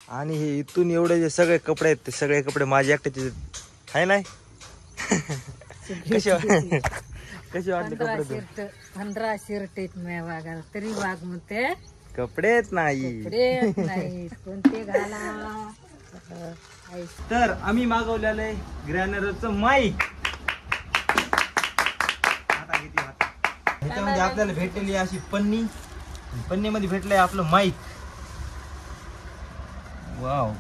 आणि हे इथून एवढे जे सगळे कपडे आहेत ते सगळे कपडे माझे एकट्याचे आहे नाही. कसे वाटले कपडे? 15 शर्ट आहेत मी वागायला तरी वाघ म्हणते कपडेच नाही. कोणते घाला. तर आम्ही मागवलेलं आहे ग्रॅनरचं माईक. ह्याच्यामध्ये आपल्याला भेटलेली अशी पन्नीमध्ये भेटलंय आपलं माईक. वाव,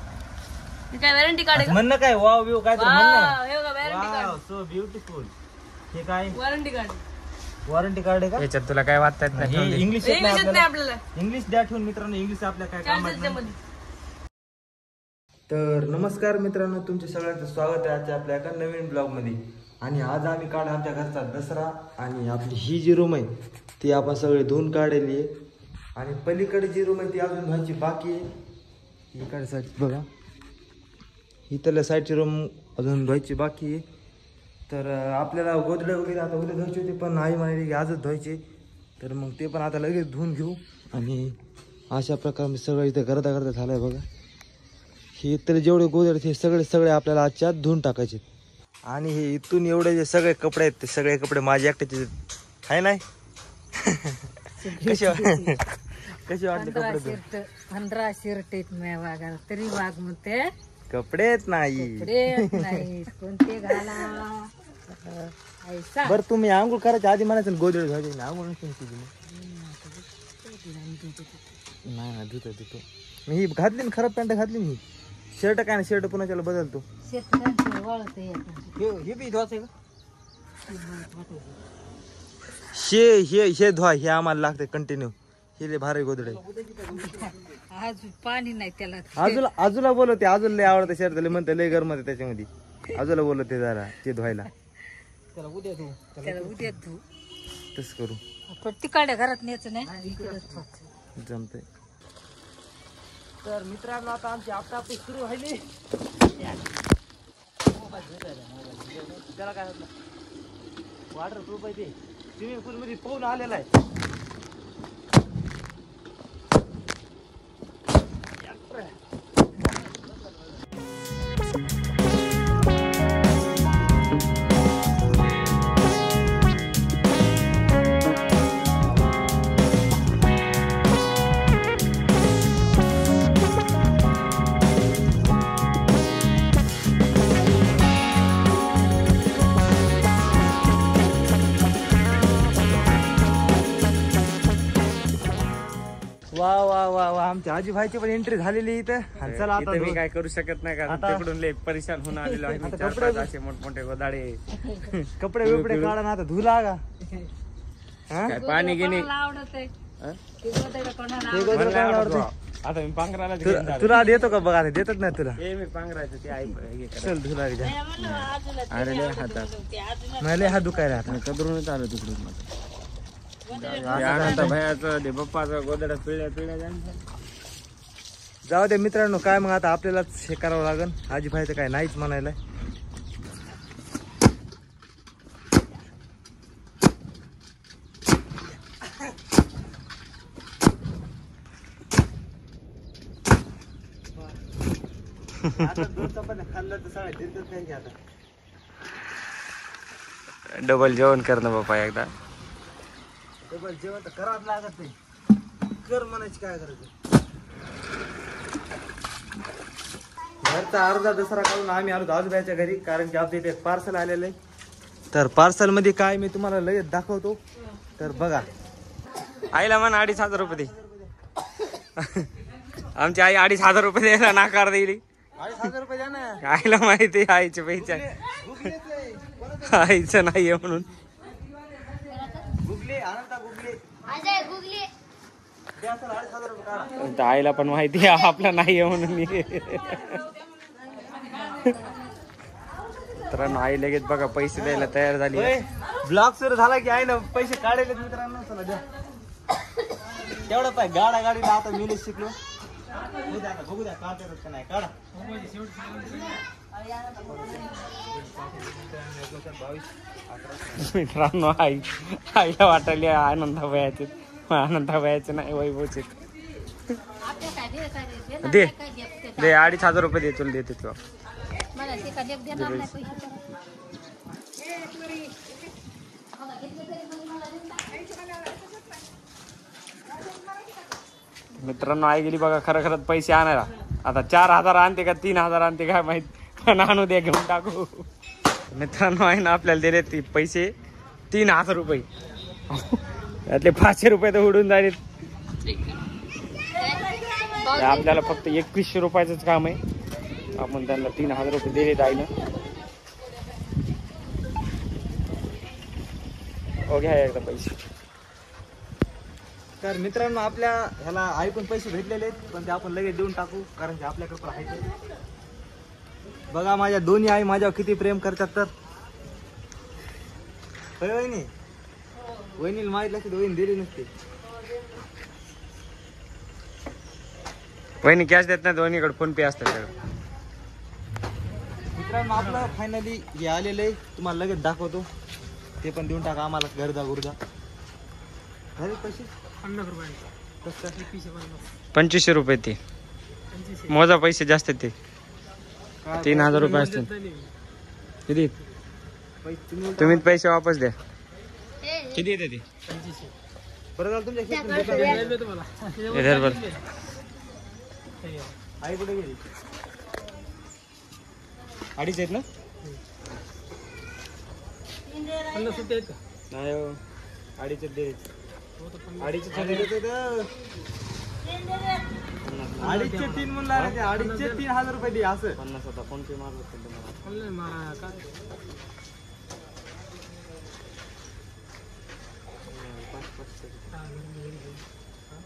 काय वॉरंटी कार्ड म्हणणं काय वाव व्यू काय म्हणणं सो ब्युटिफुल. हे काय वॉरंटी कार्ड आहे का? याच्यात तुला काय वाटत नाही. इंग्लिश आपल्याला इंग्लिश द्या ठेवून मित्रांनो. इंग्लिश आपल्या काय कामात नाही. तर नमस्कार मित्रांनो, तुमच्या सगळ्यांचं स्वागत आहे आजच्या आपल्या एका नवीन ब्लॉग मध्ये. आणि आज आम्ही काढ आमच्या घरचा दसरा. आणि आपली ही जी रूम आहे ती आपण सगळे धुवून काढलेली आहे. आणि पलीकडे जी रूम आहे ती अजून धुवायची बाकी आहे. इकडे साईड बघा, इथल्या साईडची रूम अजून धुवायची बाकी आहे. तर आपल्याला गोदडे वगैरे आता उद्या धुवायचे होते पण आई म्हणाली की आजच धुवायचे. तर मग ते पण आता लगेच धुवून घेऊ. आणि अशा प्रकारे सगळं इथे करता झालं आहे बघा. हे इथले जेवढे गोदडे ते सगळे आपल्याला आजच्या धुवून टाकायचे. आणि हे इथून एवढे जे सगळे कपडे आहेत ते सगळे कपडे माझे एकट्याचे आहे नाही. कसे वाटले कपडे? 15 शर्ट आहेत मी वागायला तरी वाघ म्हणते कपडेच नाही. कोणते घाला. बर, तुम्ही आंघोळ करायच्या आधी म्हणायचं गोदडे घ्यायचे. आंघोळ नाही धुतो मी. ही घातली ना खराब पॅन्ट घातली मी. शर्ट काय ना शर्ट पुन्हा त्याला बदलतो. हे बी धुवायचं हे धुवा. हे आम्हाला लागते कंटिन्यू. हे लय भारी गोदडे. आज पाणी नाही त्याला. आजूला बोलवते. आजूला लय आवडते शर्ट. लय म्हणते लय गरम आहे त्याच्यामध्ये. आजूला बोलवते जरा ते धुवायला. त्याला उद्या धु. तस करू. तिकडे घरात न्यायचं नाही, जमते. तर मित्रांनो आता आमची आपटापटी सुरू व्हायली. त्याला काय होत वॉटर प्रूफ आहे ते. स्विमिंग पूल मध्ये पोहून आलेला आहे. वा वा वा वा, आमच्या आजी भाईची पण एंट्री झालेली इथं. चला आता मी काय करू शकत नाही कारण तिकडून लय परेशान होऊन आलेलो आहे. मी 4-5 असे मोठमोठे गोदाडे कपडे बिपडे काढा ना आता धुला का. काय पाणी घेणे आता मी पांघराला तुला देतो का बघा. देतात नाही तुला. मी पांघरायचं ते आई चल धुला. अरे लय हातात नाही हात दुखायला आता कदरूनच आलो तिकडून. आनंद भयाचं ते पप्पाचं गोदड्या पिळ्या जाऊ दे मित्रांनो. काय मग आता आपल्यालाच हे करावं लागेल. आजी भाई तर काय नाहीच म्हणायला. डबल जेवण करणं बाप्पा एकदा. जेवण तर करावं लागत नाही. कर म्हणायची काय करायचं. घरचा अर्धा दसरा काढून आम्ही आलो आजोबाच्या घरी. कारण की आमच्या इथे पार्सल आलेलं आहे. तर पार्सल मध्ये काय मी तुम्हाला लगेच दाखवतो. तर बघा, आईला म्हणा 2,500 रुपये दे. आमची आई 2,500 रुपये द्यायला नाकार देईल. 2,500 रुपये द्या ना. आईला माहिती आईचे पैसे आईचं नाहीये म्हणून. आईला पण माहिती आहे आपला नाहीये म्हणून. तर आई लगेच बघा पैसे द्यायला तयार झाली. ब्लॉग सुरू झाला की आहे ना पैसे काढले मित्रांनो. चला द्या तेवढं पाय. गाडीला आता मी शिकलो. बघू द्या काढतात का नाही. काढा. मित्रांनो आईला वाटायला आनंदाबाईचे नाही वैभवचे. आपल्या काय दे काय दे दे काय दे दे 2,500 रुपये दे तुला देते तुला मला ते काय देणार नाही पैसे मित्रांनो आई गेली बघा खरं खरंच पैसे आणायला. आता 4,000 आणते का 3,000 आणते काय माहित, पण आणू दे घेऊन टाकू. मित्रांनो आहे ना आपल्याला दिले ते पैसे 3,000 रुपये. त्यातले 500 रुपये तर उडून जाईल. आपल्याला फक्त 2100 रुपयाचंच काम आहे. आपण त्यांना 3,000 रुपये दिले जाईल. हो घ्या एकदा पैसे. तर मित्रांनो आपल्या ह्याला आई पण पैसे भेटलेले आहेत, पण ते आपण लगेच देऊन टाकू, कारण की आपल्याकडे पण आहे. बघा माझ्या दोन्ही आई माझ्यावर किती प्रेम करतात. तर होय वहिनी, वहिनीला माहित की वहिनी दिली नसते. वहिनी कॅश देत नाही, दोन्हीकडे फोन पे असतात. मित्रांनो आपलं फायनली हे आलेलं आहे, तुम्हाला लगेच दाखवतो. ते पण देऊन टाका आम्हाला घरदा गुरदा. झाले पैसे 50 रुपये. 2500 रुपये ते मोजा पैसे जास्त ते 3,000 रुपये असतील. किती तुम्ही पैसे वापस द्या. किती येते ते बरं झालं तुमच्या खेळून इधर बर. आई कुठे गेली? 2.5 आहेत ना? 50 सुट्टे आहेत का? नाही हो, 2.5 दे. 2.5 2.5 3 म्हणला रे, 2.5 3,000 रुपये दे. असं 50 होता फोन पे मारलं तुम्हाला. ऑनलाईन मारा काय?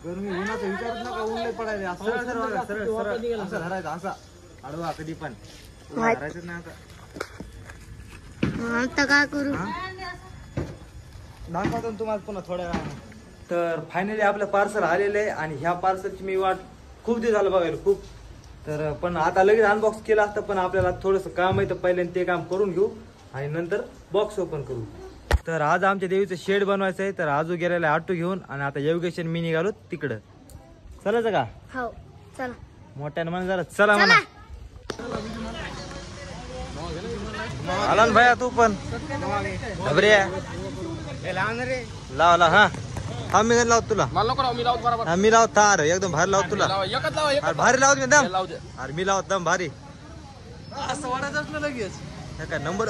गरमी उन्हाचा विचारच नका, ऊन लय पडायला. असं सरळ सरळ बघा, सरळ सरळ असं धरायचं, असा आडवा कधी पण धरायचं नाही. आता काय करू? दाखवतो ना तुम्हाला पुन्हा थोड्या वेळाने. तर फायनली आपलं पार्सल आलेलं आहे, आणि ह्या पार्सलची मी वाट खूप दिवस झालं बघायला खूप. तर पण आता लगेच अनबॉक्स केलं असतं, पण आपल्याला थोडंसं काम आहे, तर पहिल्यांदा ते काम करून घेऊ आणि नंतर बॉक्स ओपन करू. तर आज आमच्या देवीचं शेड बनवायचं आहे, तर आजू गेलेला आहे ऑटो घेऊन, आणि आता योगेशन मी निघालो तिकडं. चलायचं का? हो चला. मोठ्यानं म्हणा जरा, चला म्हणा. आला ना भैया तू पण घबरे लावला. हा हा मी लावतो तुला. हा मी लावत थार एकदम भारी लावत तुला. अरे भारी लावत मी दम. अरे मी लावत दम भारी. असं वाटायचं लगेच. काय number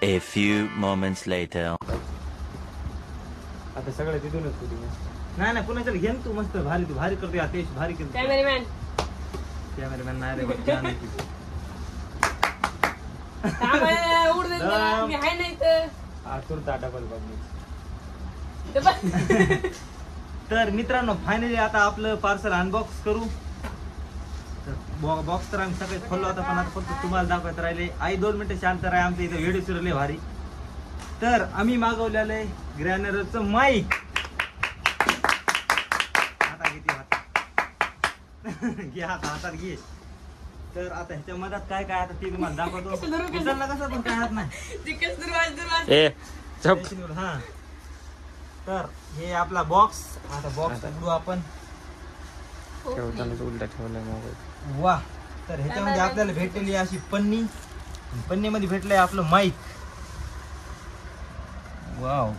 A few moments later. आता सगळं तिथूनच करू. नाही नाही पुन्हा चल घे ना तू, मस्त भारी, तू भारी करतो. तेच भारी करतो. कॅमेरामॅन कॅमेरामॅन नाही रे बघ, छान आहे ती. मी हाय नाही तर आतुर टाटा बघ. तर मित्रांनो फायनली आता आपलं पार्सल अनबॉक्स करू. बॉक्स तर आम्ही सगळे खोललो होता, पण आता फक्त तुम्हाला दाखवत राहिले. आई 2 मिनिटं शांत राहा, आमच्या इथे व्हिडिओ सुरू भारी. तर आम्ही मागवलेलं आहे ग्रॅनरचं माईक. आता घेते हातात घे, हातात घे. तर आता ह्याच्या मधात काय काय आता ते तुम्हाला दाखवतो. विसरला कसं पण काय हात नाही. ए चप. हा तर हे आपला बॉक्स. आता बॉक्स उघडू आपण. ठेवतानाच उलटा ठेवलाय मोबाईल. वा, तर ह्याच्यामध्ये आपल्याला भेटलेली अशी पन्नी. पन्नीमध्ये भेटलंय आपलं माईक. वाव,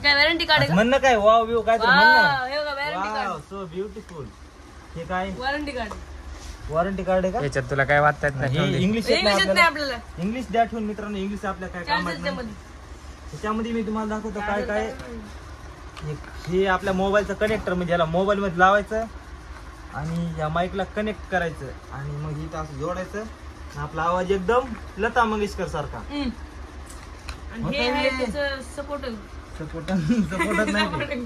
काय वॉरंटी कार्ड आहे म्हणणं काय वाव व्यू काय तर म्हणणं. हे बघा warranty wow card. So beautiful. हे काय वॉरंटी कार्ड वॉरंटी कार्ड आहे का? याच्यात तुला काय वाटत हे नाही. इंग्लिश इंग्लिश येत नाही आपल्याला. इंग्लिश द्या ठेवून मित्रांनो. इंग्लिश आपल्या काय कामात नाही. त्यामध्ये त्याच्यामध्ये मी तुम्हाला दाखवतो काय काय. हे आपल्या मोबाईलचं कनेक्टर, म्हणजे याला मोबाईल मध्ये लावायचं आणि या माईकला कनेक्ट करायचं, आणि मग इथं असं जोडायचं. आपला आवाज एकदम लता मंगेशकर सारखा. आणि हे आहे त्याचं सपोर्ट. सपोर्टच नाही ते.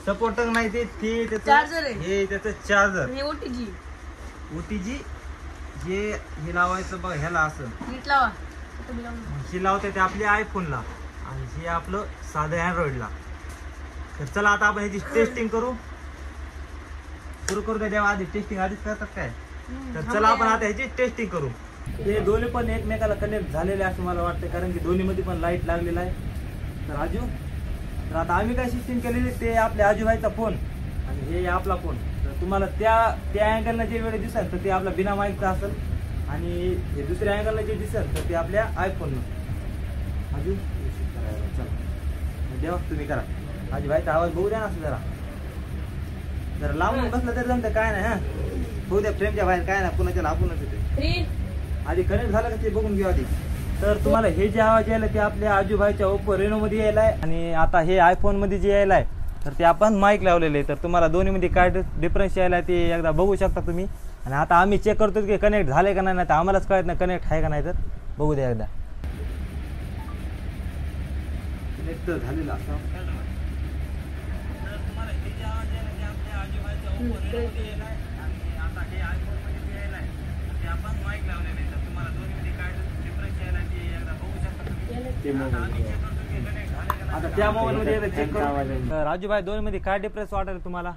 सपोर्टच नाही ते त्याचं चार्जर आहे. हे त्याचं चार्जर. हे ओटीजी ओटीजी हे लावायचं बघ ह्याला असं. नीट लावा. हे लावते ते आपल्या आयफोनला, आणि हे आपलं साधं अँड्रॉइडला. तर चला आता आपण ह्याची टेस्टिंग करू. सुरू करू द्या देवा. आधी टेस्टिंग आधीच करतात काय? तर चला आपण आता ह्याची टेस्टिंग करू. हे दोन्ही पण एकमेकाला कनेक्ट झालेले असं मला वाटतं, कारण की दोन्हीमध्ये पण लाईट लागलेला आहे. तर राजू, तर आता आम्ही काय सिस्टीम केलेली ते आपल्या आजूबाईचा फोन आणि हे आपला फोन. तर तुम्हाला त्या अँगलनं जे वेळ दिसत तर ते आपला बिना माईकचा असेल आणि हे दुसऱ्या अँगलनं जे दिसत तर ते आपल्या आयफोननं. अजून चला देवा तुम्ही करा. आजूबाईचा आवाज बघू द्या ना असं जरा लांबून बसलं तरी जमतं, काय नाही. हा होऊ द्या फ्रेमच्या बाहेर, काय नाही, पुन्हा आपणच येते. आधी कनेक्ट झालं का ते बघून घेऊ आधी. तर तुम्हाला हे जे आवाज यायला ते आपल्या आजूबाईच्या ओप्पो रेनो मध्ये यायलाय आणि आता हे आयफोन मध्ये जे यायलाय तर ते आपण माईक लावलेले आहे. तर तुम्हाला दोन्हीमध्ये काय डिफरन्स यायला ते एकदा बघू शकता तुम्ही. आणि आता आम्ही चेक करतो की कनेक्ट झाले का नाही, तर आम्हालाच कळत नाही कनेक्ट आहे का नाही. तर बघू द्या एकदा. कनेक्ट तर झालेलं असं. आता त्या मोबाईल मध्ये चेक करू. राजूभाई दोन्ही मध्ये काय डिफरन्स वाटेल तुम्हाला?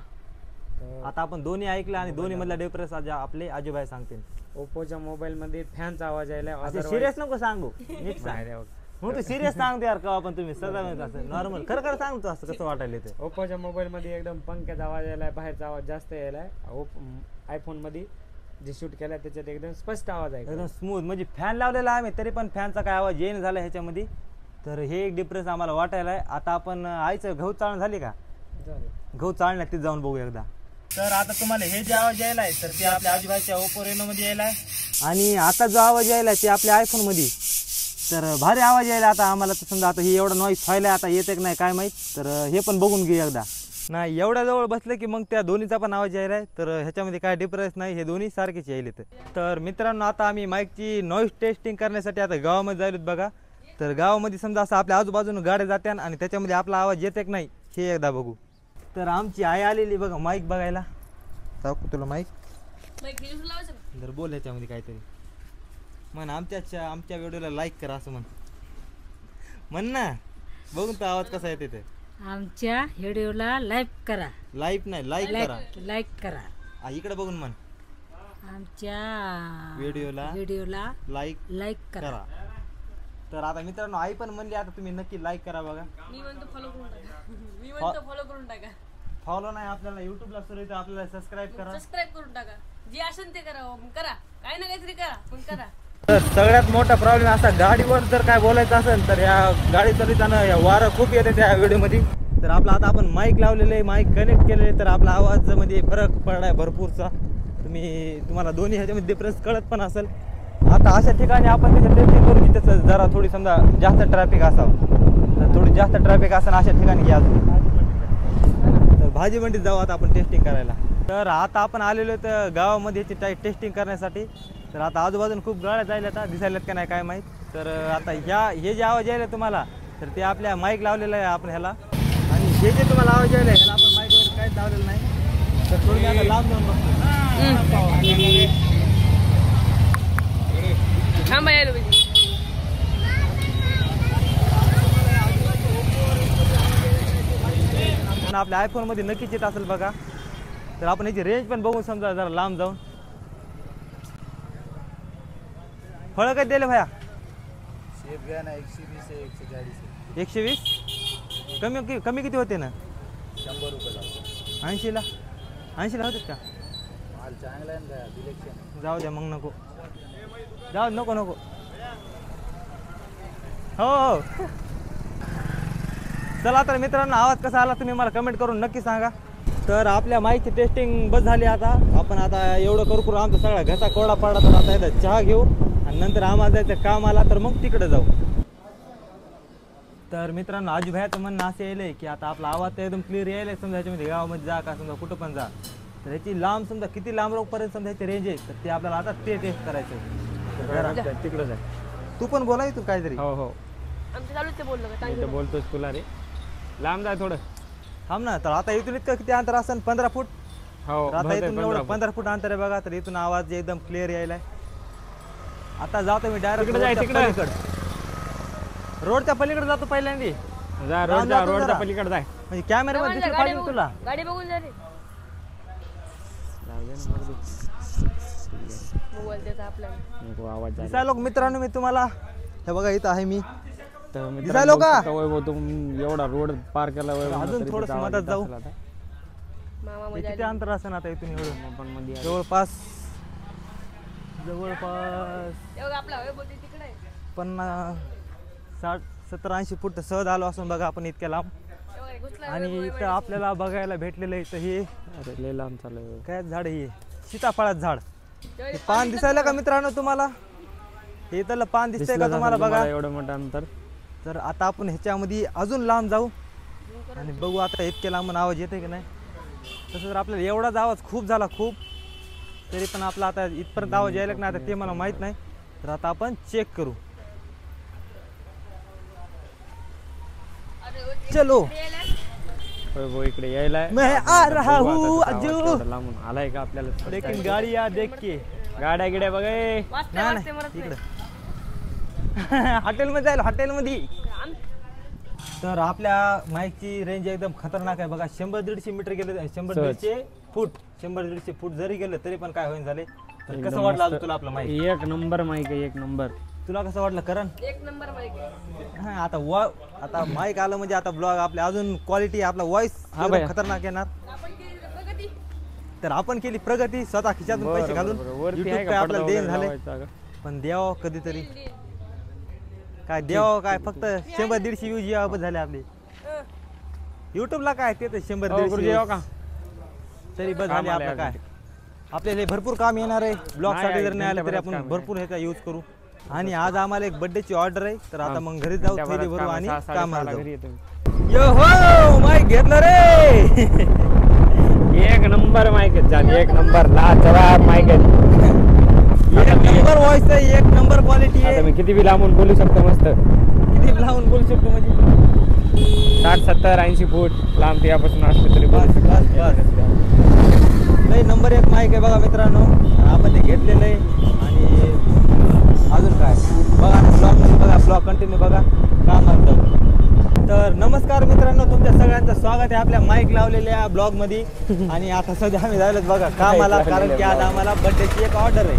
आता आपण दोन्ही ऐकलं आणि दोन्ही मधला डिफरन्स आपले आजूबाई सांगतील. ओप्पोच्या मोबाईल मध्ये फॅनचा आवाज यायला. सिरियस नको सांगू, नीट सांग. मग तू सिरियस सांगतो यार का? आपण तुम्ही सदा असं नॉर्मल खरं सांगतो असं कसं वाटायला ते. ओप्पोच्या मोबाईल मध्ये एकदम पंख्याचा आवाज यायलाय, बाहेरचा आवाज जास्त यायलाय. आयफोन मध्ये जे शूट केलाय त्याच्यात एकदम स्पष्ट आवाज आहे, एकदम स्मूथ. म्हणजे फॅन लावलेला आहे तरी पण फॅनचा काय आवाज येईन झाला ह्याच्यामध्ये. तर हे एक डिफरन्स आम्हाला वाटायला आहे. आता आपण आईचं गहू चाळण झाली का? गहू चाळण्यात ते जाऊन बघू एकदा. तर आता तुम्हाला हे जे आवाज यायलाय तर ते आपल्या आजूबाईच्या ओप्पो रेनो मध्ये यायलाय आणि आता जो आवाज यायलाय ते आपल्या आयफोन मध्ये. तर भारी आवाज यायला आता आम्हाला. तर समजा आता हे एवढा नॉईज व्हायला आता येते की नाही काय माहित. तर हे पण बघून घेऊ एकदा. नाही एवढ्या जवळ बसलं की मग त्या दोन्हीचा पण आवाज यायलाय. तर ह्याच्यामध्ये काय डिफरन्स नाही, हे दोन्ही सारखेच यायले. तर मित्रांनो आता आम्ही माईकची नॉईज टेस्टिंग करण्यासाठी आता गावामध्ये जायलोत बघा. तर गावामध्ये समजा असं आपल्या आजूबाजून गाड्या जात्यान आणि त्याच्यामध्ये आपला आवाज येते की नाही हे एकदा बघू. तर आमची आई आलेली बघा माईक बघायला. दाखवू तुला माईक. तर बोल ह्याच्यामध्ये काहीतरी म्हण. आमच्या व्हिडिओला लाईक करा असं म्हण ना. बघून तर आवाज कसा येते ते. आमच्या व्हिडिओला लाईक करा. लाईक नाही लाईक करा. लाईक करा. इकडे बघून म्हण. आमच्या व्हिडिओला लाईक करा. तर आता मित्रांनो आई पण म्हणली आता तुम्ही नक्की लाईक करा बघा. मी म्हणतो फॉलो करून टाका. मी म्हणतो फॉलो करून टाका. फॉलो नाही आपल्याला युट्यूबला सुरू आहे, आपल्याला सबस्क्राईब करा. सबस्क्राईब करून टाका. जे असेल ते करा. करा काही ना काहीतरी करा पण करा. तर सगळ्यात मोठा प्रॉब्लेम असा गाडीवर जर काय बोलायचं असेल तर या गाडी चालवताना वारं खूप येते त्या व्हिडिओमध्ये. तर आपला आता आपण माईक लावलेलं आहे, माईक कनेक्ट केलेले, तर आपला आवाजामध्ये फरक पडलाय भरपूरचा. तुम्हाला दोन्ही ह्याच्यामध्ये डिफरन्स कळत पण असेल. आता अशा ठिकाणी आपण त्याची टेस्टिंग करू जिथे जरा थोडी समजा जास्त ट्रॅफिक असावं. तर थोडी जास्त ट्रॅफिक असेल अशा ठिकाणी घ्या. तर भाजी मंडीत जाऊ आता आपण टेस्टिंग करायला. तर आता आपण आलेलो तर गावामध्ये याची टेस्टिंग करण्यासाठी. तर आता आजूबाजून खूप गाड्या जायला आता दिसायल्यात का नाही काय माहीत. तर आता हे जे आवाज यायला तुम्हाला तर ते आपल्या माईक लावलेलं आहे आपण ह्याला. आणि हे जे तुम्हाला आवाज यायला ह्याला आपण माईक वगैरे काहीच लावलेलं नाही. तर थोडी आता लांब जाऊन बघतो. थांबा यायला पाहिजे. आपल्या आयफोन मध्ये नक्कीच येत असेल बघा. तर आपण याची रेंज पण बघून समजा जरा लांब जाऊन. फळं काय दिले भया? 120 कमी किती होते ना? 100 रुपये. 80ला होते का? माल चांगला आहे ना डिलेक्शन. जाऊ द्या मग नको. नको हो. चला तर मित्रांनो आवाज कसा आला तुम्ही मला कमेंट करून नक्की सांगा. तर आपल्या माईकची टेस्टिंग बस झाली. आता आपण आता एवढं करू आमचा सगळा घसा कोरडा पडला. तर आता इथं चहा घेऊ आणि नंतर आम्हाला जायचं काम आला तर मग तिकडे जाऊ. तर मित्रांनो आजूभाईचं म्हणणं असं यायलंय की आता आपला आवाज तर एकदम क्लिअर यायलाय. समजा ह्याच्यामध्ये गावामध्ये जा का समजा कुठं पण जा तर ह्याची लांब समजा किती लांब रोखपर्यंत समजा ह्याची रेंज आहे. तर ते आपल्याला आता ते टेस्ट करायचं. तिकडं जा. तू पण बोलाय तू काहीतरी. हो आमचं चालूच ते बोललो का? इथं बोलतोच तुला रे. लांब जाय थोडं. थांब ना. तर आता इथून इतकं किती अंतर असेल? 15 फूट. हो आता इथून एवढं 15 फूट अंतर आहे बघा. तर इथून आवाज एकदम क्लिअर यायलाय. आता जातो मी डायरेक्ट तिकडे. रोडच्या पलीकडे जातो पहिल्यांदा जा जातो रोडच्या जरा. पलीकडे जाय म्हणजे कॅमेरामध्ये दिसलं पाहिजे ना तुला गाडी बघून जा रे मोबाईल त्याचा आपल्याला नको आवाज जायला. दिसायलो का मित्रांनो मी तुम्हाला हे बघा इथं आहे मी तर दिसायलो का? वैभव तुम्ही एवढा रोड पार केला वैभव अजून तरी थोडंसं तिचा आवाज मधात येत जाऊ. असेल आता. मामा हे मजा किती अंतर असेल आता इथून एवढं पण मध्ये जवळपास एवढं आपला वैभव ते तिकडे आहे 50-60-70-80 फूट सहज आलो असून बघा आपण इतक्या लांब एवढं घुसला आणि इथं आपल्याला बघायला भेटलेलं इथं हे अरे लय लांब चालू काय झाड हे सीताफळाचं झाड हे पान दिसायला का मित्रांनो तुम्हाला हे इथलं पान दिसतंय का तुम्हाला बघा एवढं मोठं अंतर. तर आता आपण ह्याच्यामध्ये अजून लांब जाऊ आणि बघू आता इतक्या लांबून आवाज येते की नाही. तसं जर आपल्याला एवढाच आवाज खूप झाला खूप तरी पण आपला आता इथपर्यंत आवाज यायला की नाही आता ते मला माहित नाही. तर आता आपण चेक करू. चलो वैभव इकडे यायला मैं आ रहा हूँ अजू. लांबून आलाय का आपल्याला लेकिन गाडी या देख के गाड्या गिड्या बघे वाजते नाही वाजते नाही मरत इकडं हॉटेलमध्ये जाईल हॉटेलमध्ये. तर आपल्या माईकची रेंज एकदम खतरनाक आहे बघा 100-150 मीटर गेले 100-150 फूट 100-150 फूट जरी गेलं तरी पण काय होईन झाले. तर कसं वाटलं अजून तुला आपलं माईक एक नंबर माईक आहे एक नंबर. तुला कसं वाटलं करण एक नंबर माईक हा आता माईक आलं म्हणजे आता ब्लॉग आपल्या अजून क्वालिटी आपला व्हॉइस भैया. खतरनाक येणार. आपण केली प्रगती तर आपण केली प्रगती स्वतः खिशातून पैसे घालून वरती YouTube आहे काय का आपल्याला पडदा देण वगैरे झाले लावायचा का? पण द्यावं कधीतरी काय द्यावं काय फक्त 100-150 व्ह्यूज यावं झाले आपले युट्यूबला काय ते तर हो, 100-150 गुरुजी येऊ का? तरी बस झाले कामाला आपलं या काय आपल्याला हे भरपूर काम येणार आहे ब्लॉग नाही, साठी जर नाही आलं तरी घंट्याभरात आपण काम आहे. भरपूर ह्याचा यूज करू. आणि आज आम्हाला एक बर्थडेची ऑर्डर आहे तर आता मग घरी जाऊ थैली भरू आणि कामाला जाऊ. घरी येतो. यो हो माईक घेतलं रे एक नंबर माईक आहे झाली एक नंबर लाजवाब माईक आहे. एक नंबर व्हॉइस आहे एक नंबर क्वालिटी आता आहे. मी किती बी लांबून बोलू शकतो मस्त किती लावून बोलू शकतो म्हणजे 60-70-80 फूट लांब त्यापासून असले तरी बोलू बस, शकतो. बस, लय नंबर 1 माईक आहे बघा मित्रांनो आपण ते घेतलेलं आहे. आणि अजून काय बघा ब्लॉग मध्ये बघा ब्लॉग कंटिन्यू बघा कामाला जाऊ. तर नमस्कार मित्रांनो तुमच्या सगळ्यांचं स्वागत आहे आपल्या माईक लावलेल्या ब्लॉग मध्ये. आणि आता सध्या आम्ही जायलोच बघा कामाला कारण की आज आम्हाला बर्थडेची एक ऑर्डर आहे.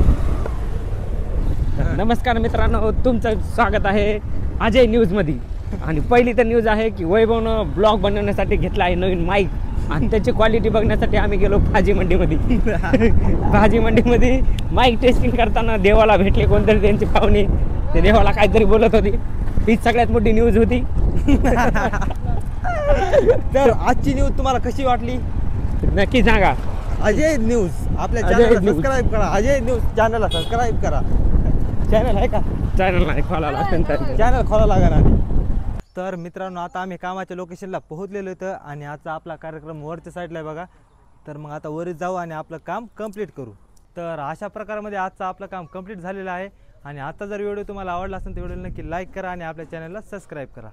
नमस्कार मित्रांनो तुमचं स्वागत आहे अजय न्यूज मध्ये. आणि पहिली तर न्यूज आहे की वैभवनं ब्लॉग बनवण्यासाठी घेतला आहे नवीन माईक आणि त्याची क्वालिटी बघण्यासाठी आम्ही गेलो भाजी मंडीमध्ये. भाजी मंडीमध्ये माईक टेस्टिंग करताना देवाला भेटले कोणतरी त्यांची पाहुणे. ते देवाला काहीतरी बोलत होती हीच सगळ्यात मोठी न्यूज होती. तर आजची न्यूज तुम्हाला कशी वाटली नक्की सांगा. अजय न्यूज आपल्या अजय चॅनलला न्यूज. सबस्क्राईब करा. अजय न्यूज चॅनलला सबस्क्राईब करा. चॅनल आहे का चॅनल नाही खोलायला चॅनल खोला लागणार आधी. तर मित्रांनो आता आम्ही कामाच्या लोकेशनला पोहोचलेलो होतं आणि आजचा आपला कार्यक्रम वरच्या साईडला आहे बघा. तर मग आता वरच जाऊ आणि आपलं काम कंप्लीट करू. तर अशा प्रकारामध्ये आजचं आपलं काम कंप्लीट झालेलं आहे. आणि आता जर व्हिडिओ तुम्हाला आवडला असेल तर व्हिडिओ नक्की लाईक करा आणि आपल्या चॅनलला सबस्क्राईब करा.